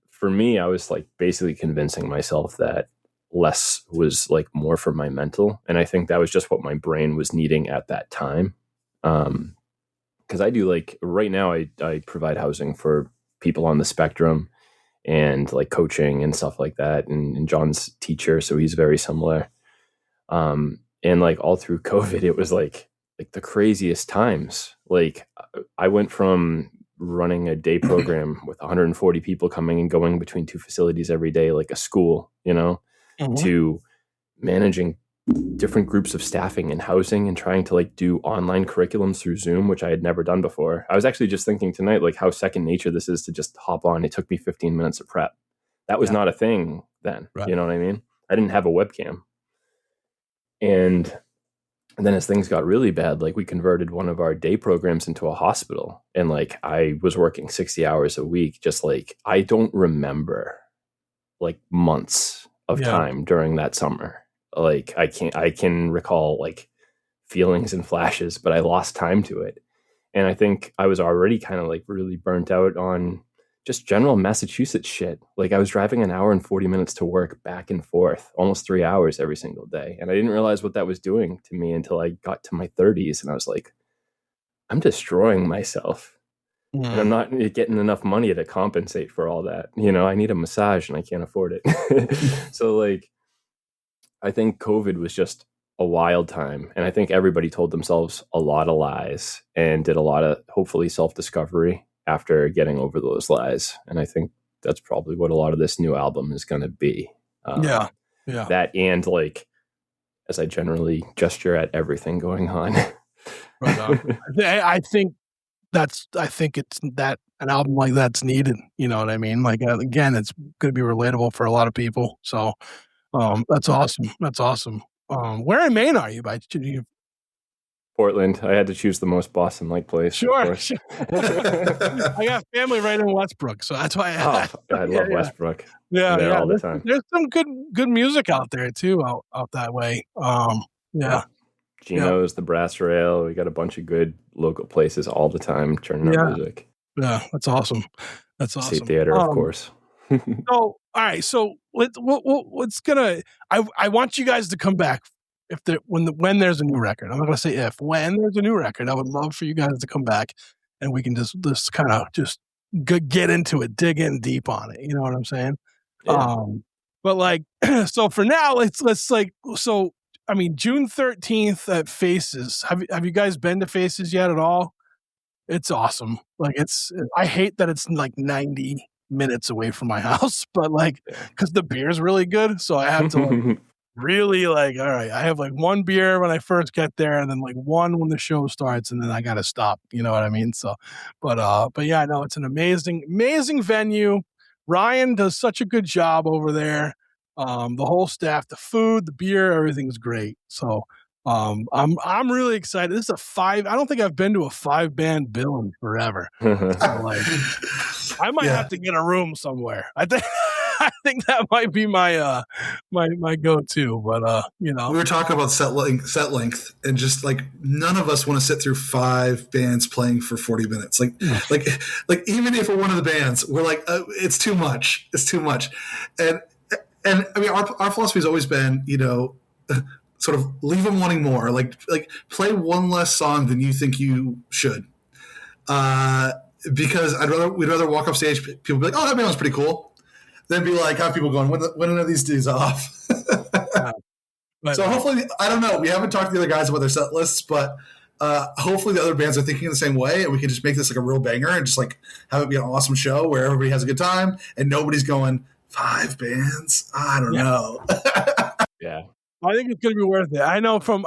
for me, I was basically convincing myself that less was more for my mental, and I think that was just what my brain was needing at that time. Because I do right now, I provide housing for people on the spectrum, and coaching and stuff like that, and John's teacher, so he's very similar. And all through COVID, it was the craziest times. I went from running a day program with 140 people coming and going between two facilities every day, like a school, to managing different groups of staffing and housing, and trying to do online curriculums through Zoom, which I had never done before. I was actually just thinking tonight, how second nature this is to just hop on. It took me 15 minutes of prep. That was not a thing then. Right. You know what I mean? I didn't have a webcam. And then as things got really bad, like we converted one of our day programs into a hospital, and like I was working 60 hours a week. Just like, I don't remember like months of time during that summer. Like I can recall like feelings and flashes, but I lost time to it. And I think I was already kind of like really burnt out on just general Massachusetts shit. Like I was driving an hour and 40 minutes to work back and forth, almost 3 hours every single day. And I didn't realize what that was doing to me until I got to my 30s. And I was like, I'm destroying myself. And I'm not getting enough money to compensate for all that. You know, I need a massage and I can't afford it. So like, I think COVID was just a wild time. And I think everybody told themselves a lot of lies and did a lot of hopefully self-discovery after getting over those lies. And I think that's probably what a lot of this new album is going to be. That, and like, as I generally gesture at everything going on. Right on. I think it's that an album like that's needed. You know what I mean? Like, again, it's going to be relatable for a lot of people. So that's awesome. That's awesome. Where in Maine are you? Portland. I had to choose the most Boston-like place. Sure. I got family right in Westbrook, so that's why I love Westbrook. Yeah, all the time. There's some good music out there too, out that way. Gino's, the Brass Rail. We got a bunch of good local places all the time turning out music. Yeah, that's awesome. That's awesome. State Theater, of course. So, all right. So what's gonna? I want you guys to come back when there's a new record. I'm not gonna say if. When there's a new record, I would love for you guys to come back, and we can just kind of just get into it, dig in deep on it. You know what I'm saying? Yeah. But like, so for now, let's like, so I mean, June 13th at Faces. Have you guys been to Faces yet at all? It's awesome. Like I hate that it's like 90 minutes away from my house, but like, cause the beer is really good. So I have to like, really like, all right, I have like one beer when I first get there and then like one when the show starts and then I got to stop. You know what I mean? So, but yeah, no, it's an amazing venue. Ryan does such a good job over there. The whole staff, the food, the beer, everything's great. So, I'm really excited. This is I don't think I've been to a 5-band bill in forever. So like, I might have to get a room somewhere. I think that might be my my go-to. But you know, we were talking about set length, and just like none of us want to sit through 5 bands playing for 40 minutes. Like even if we're one of the bands, we're like, it's too much. It's too much. And I mean, our philosophy has always been, you know, sort of leave them wanting more. Like play one less song than you think you should. Because we'd rather walk off stage, people be like, oh, that band was pretty cool. Then be like, have people going, when are these dudes off? So hopefully, I don't know. We haven't talked to the other guys about their set lists, but hopefully the other bands are thinking the same way, and we can just make this like a real banger and just like have it be an awesome show where everybody has a good time and nobody's going 5 bands. I don't know. Yeah. I think it's going to be worth it. I know from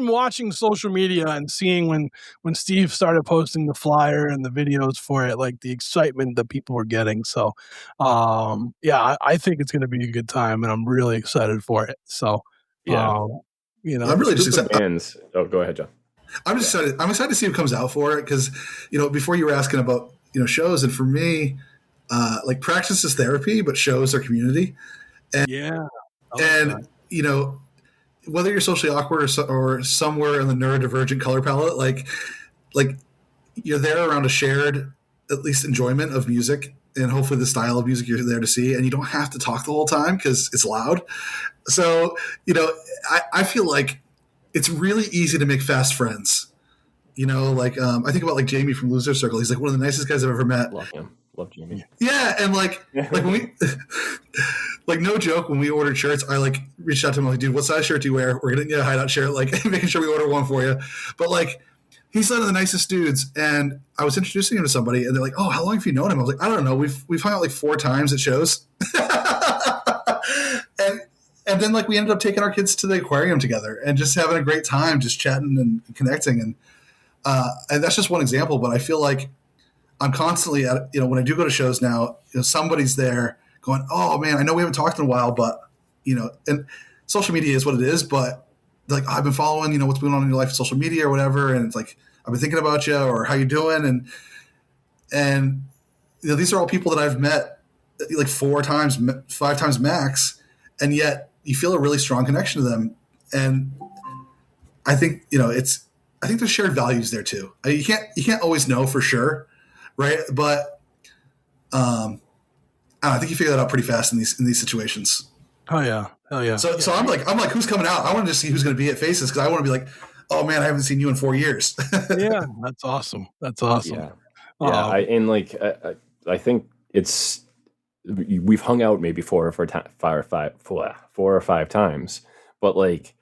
watching social media and seeing when Steve started posting the flyer and the videos for it, like the excitement that people were getting. So, I think it's going to be a good time, and I'm really excited for it. So, you know, I'm really just excited. Bands. Oh, go ahead, John. I'm just excited. I'm excited to see who comes out for it because, you know, before you were asking about, you know, shows, and for me, like practice is therapy, but shows are community. And, you know, whether you're socially awkward or somewhere in the neurodivergent color palette, like you're there around a shared, at least enjoyment of music, and hopefully the style of music you're there to see, and you don't have to talk the whole time because it's loud. So, you know, I feel like it's really easy to make fast friends. You know, like I think about like Jamie from Loser Circle. He's like one of the nicest guys I've ever met. Love him. Love Jamie. Yeah, and like when we, like no joke, when we ordered shirts, I like reached out to him like, dude, what size shirt do you wear? We're gonna get a Hideout shirt, like making sure we order one for you. But like, he's one of the nicest dudes, and I was introducing him to somebody, and they're like, oh, how long have you known him? I was like, I don't know. We've hung out like 4 times at shows, and then like we ended up taking our kids to the aquarium together and just having a great time, just chatting and connecting, and that's just one example. But I feel like I'm constantly when I do go to shows now, you know, somebody's there going, oh man, I know we haven't talked in a while, but and social media is what it is, but like, I've been following, what's going on in your life, social media or whatever. And it's like, I've been thinking about you, or how you doing. And these are all people that I've met like 4 times, 5 times max. And yet you feel a really strong connection to them. And I think, I think there's shared values there too. You can't always know for sure. Right. But, I think you figure that out pretty fast in these situations. Oh yeah. So I'm like, who's coming out? I want to just see who's going to be at Faces, because I want to be like, oh man, I haven't seen you in 4 years. Yeah, that's awesome. Yeah. I think we've hung out maybe 4 or 5 times, but like,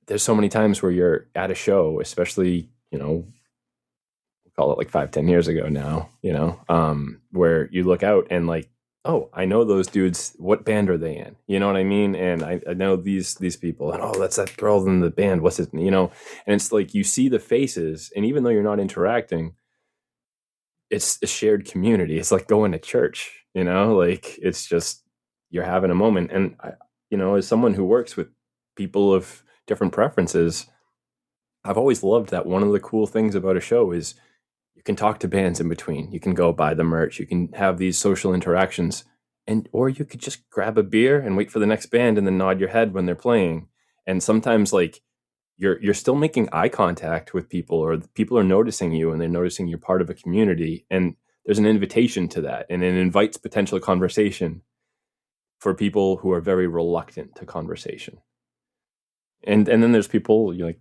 there's so many times where you're at a show, especially, we'll call it like 5-10 years ago now, where you look out and like, oh, I know those dudes. What band are they in? You know what I mean? And I know these people, and that's that girl in the band. What's it? And it's like, you see the faces, and even though you're not interacting, it's a shared community. It's like going to church, like, it's just, you're having a moment. And as someone who works with people of different preferences, I've always loved that one of the cool things about a show is you can talk to bands in between. You can go buy the merch. You can have these social interactions, or you could just grab a beer and wait for the next band and then nod your head when they're playing. And sometimes, like, you're still making eye contact with people, or people are noticing you and they're noticing you're part of a community. And there's an invitation to that, and it invites potential conversation for people who are very reluctant to conversation. And then there's people like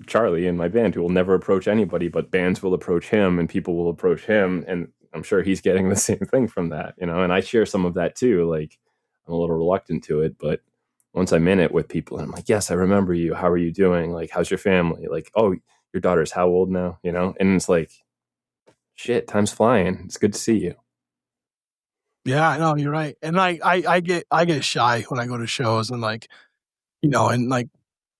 Charlie in my band who will never approach anybody, but bands will approach him and people will approach him. And I'm sure he's getting the same thing from that, and I share some of that too. Like, I'm a little reluctant to it, but once I'm in it with people, and I'm like, yes, I remember you. How are you doing? Like, how's your family? Like, oh, your daughter's how old now? And it's like, shit, time's flying. It's good to see you. Yeah, I know, you're right. And I get shy when I go to shows, and like, and like,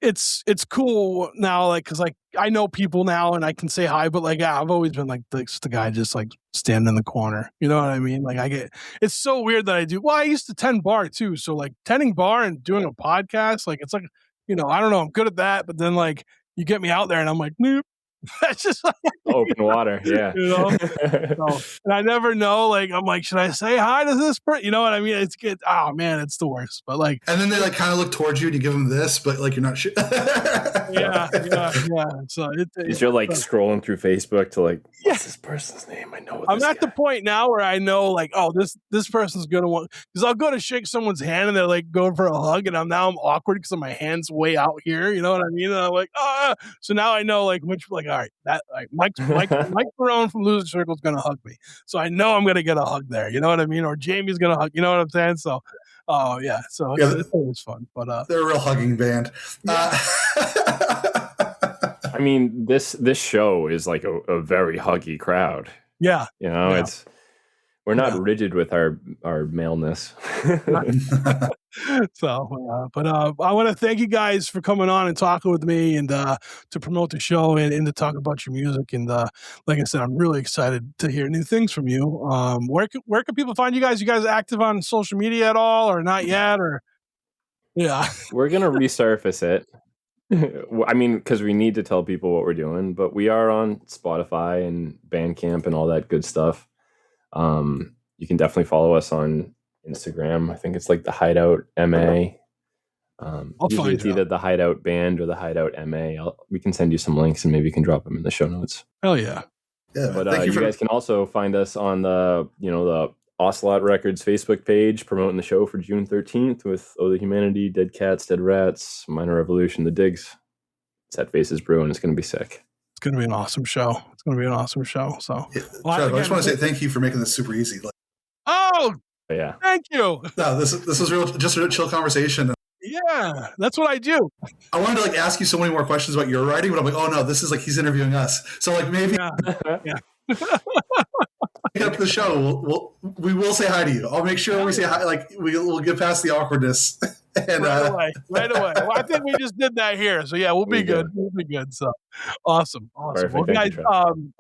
it's cool now, like, because like, I know people now and I can say hi, but like, yeah, I've always been like the guy just like standing in the corner. You know what I mean? Like, it's so weird that I do. Well, I used to tend bar too, so like, tending bar and doing a podcast, like, it's like, I don't know, I'm good at that, but then like, you get me out there and I'm like, nope. That's just like, open water. Yeah. So, and I never know, like, I'm like, should I say hi to this person? You know what I mean? It's good. Oh man, it's the worst. But like, and then they like kind of look towards you and you give them this, but like, you're not sure. yeah. So you're like scrolling through Facebook to like, what's this person's name? I know. I'm at the point now where I know, like, oh, this person's gonna want, because I'll go to shake someone's hand and they're like going for a hug, and I'm awkward because my hand's way out here. You know what I mean? And I'm like, so now I know like which, like, all right, that like Mike Barone from Loser Circle is gonna hug me, so I know I'm gonna get a hug there. You know what I mean? Or Jamie's gonna hug. You know what I'm saying? So, oh yeah, so it's always fun. But they're a real hugging band. Yeah. I mean, this show is like a very huggy crowd. Yeah, we're not rigid with our maleness. So, but I want to thank you guys for coming on and talking with me, and to promote the show, and to talk about your music. And like I said, I'm really excited to hear new things from you. Where can people find you guys? You guys active on social media at all, or not yet? Or yeah, we're gonna resurface it. I mean, because we need to tell people what we're doing, but we are on Spotify and Bandcamp and all that good stuff. You can definitely follow us on Instagram. I think it's like the Hideout MA. Usually it's either the Hideout Band or the Hideout MA. We can send you some links and maybe you can drop them in the show notes. Hell yeah. But you guys can also find us on the Ocelot Records Facebook page promoting the show for June 13th with Oh the Humanity, Dead Cats, Dead Rats, Minor Revolution, The Digs. It's at Faces Brew, and it's going to be sick. It's going to be an awesome show. So, Trev, I just want to say thank you for making this super easy. Yeah, thank you. No, this was just a chill conversation. Yeah, that's what I do. I wanted to like ask you so many more questions about your writing, but I'm like, oh no, this is like he's interviewing us. So like maybe yeah. Up to the show, we will say hi to you. I'll make sure we say hi. Like we'll get past the awkwardness. And right away. Well, I think we just did that here. So yeah, we'll be good. We'll be good. So awesome. Perfect. Well, guys,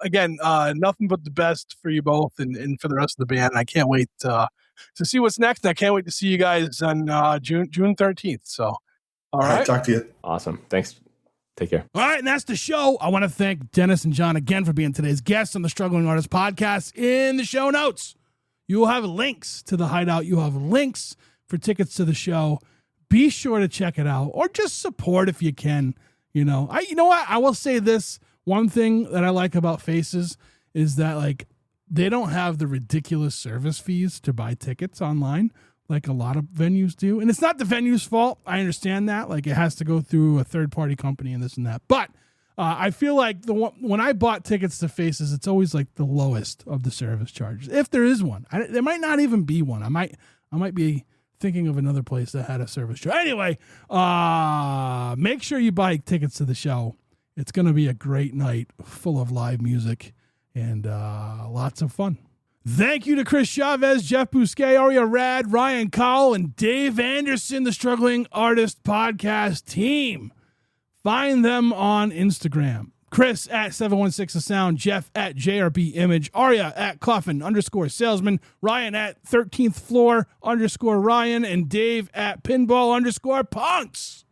again, nothing but the best for you both and for the rest of the band. I can't wait to to see what's next. And I can't wait to see you guys on June 13th. So, all right. Talk to you. Awesome. Thanks. Take care. All right, and that's the show. I want to thank Dennis and John again for being today's guests on the Struggling Artist Podcast. In the show notes, you will have links to the Hideout. You have links for tickets to the show. Be sure to check it out, or just support if you can. You know what? I will say this. One thing that I like about Faces is that, like, they don't have the ridiculous service fees to buy tickets online like a lot of venues do. And it's not the venue's fault. I understand that. Like, it has to go through a third-party company and this and that. But I feel like when I bought tickets to Faces, it's always like the lowest of the service charges, if there is one. There might not even be one. I might be thinking of another place that had a service charge. Anyway, make sure you buy tickets to the show. It's going to be a great night full of live music and lots of fun. Thank you to Chris Chavez, Jeff Bousquet, Aria Rad, Ryan Cowell, and Dave Anderson, the Struggling Artist Podcast team. Find them on Instagram. Chris at 716 The Sound, Jeff at JRB Image, Aria at Coffin_salesman, Ryan at 13th Floor _Ryan, and Dave at Pinball_Punks.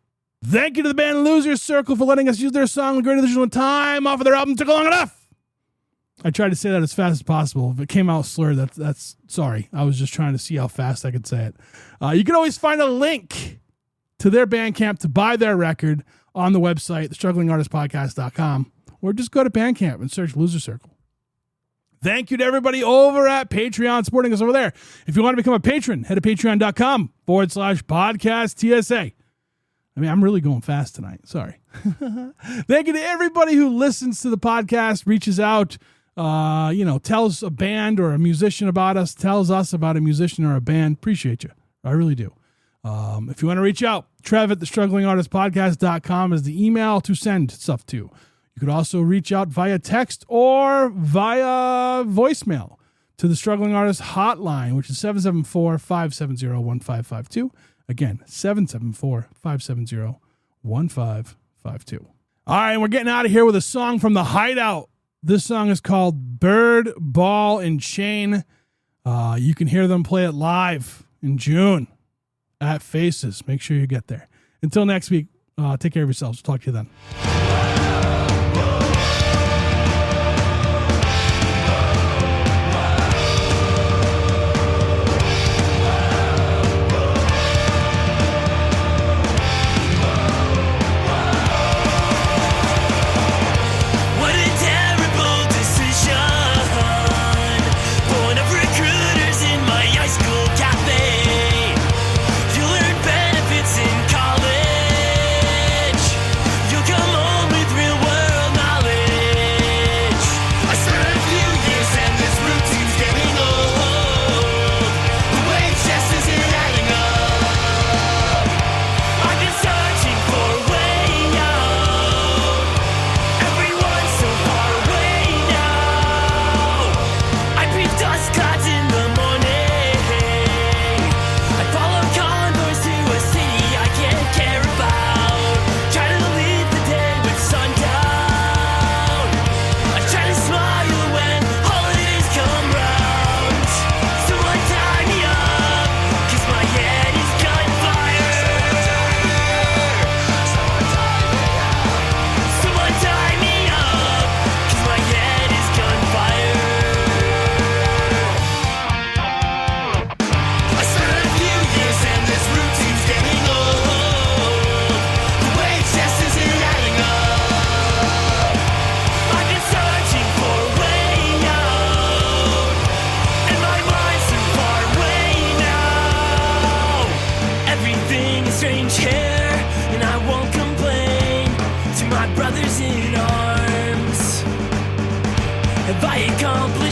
Thank you to the band Losers Circle for letting us use their song The Great Illusion of Time off of their album Took Long Enough. I tried to say that as fast as possible. If it came out slurred, that's sorry. I was just trying to see how fast I could say it. You can always find a link to their Bandcamp to buy their record on the website, thestrugglingartistpodcast.com, or just go to Bandcamp and search Loser Circle. Thank you to everybody over at Patreon supporting us over there. If you want to become a patron, head to patreon.com/podcast TSA. I mean, I'm really going fast tonight. Sorry. Thank you to everybody who listens to the podcast, reaches out, tells a band or a musician about us, tells us about a musician or a band. Appreciate you. I really do. If you want to reach out, Trev at thestrugglingartistpodcast.com is the email to send stuff to. You could also reach out via text or via voicemail to the Struggling Artist Hotline, which is 774-570-1552. Again, 774-570-1552. All right, we're getting out of here with a song from the Hideout. This song is called Bird, Ball, and Chain. You can hear them play it live in June at Faces. Make sure you get there. Until next week, take care of yourselves. Talk to you then.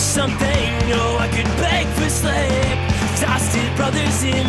Something, no, I could beg for sleep. Exhausted brothers in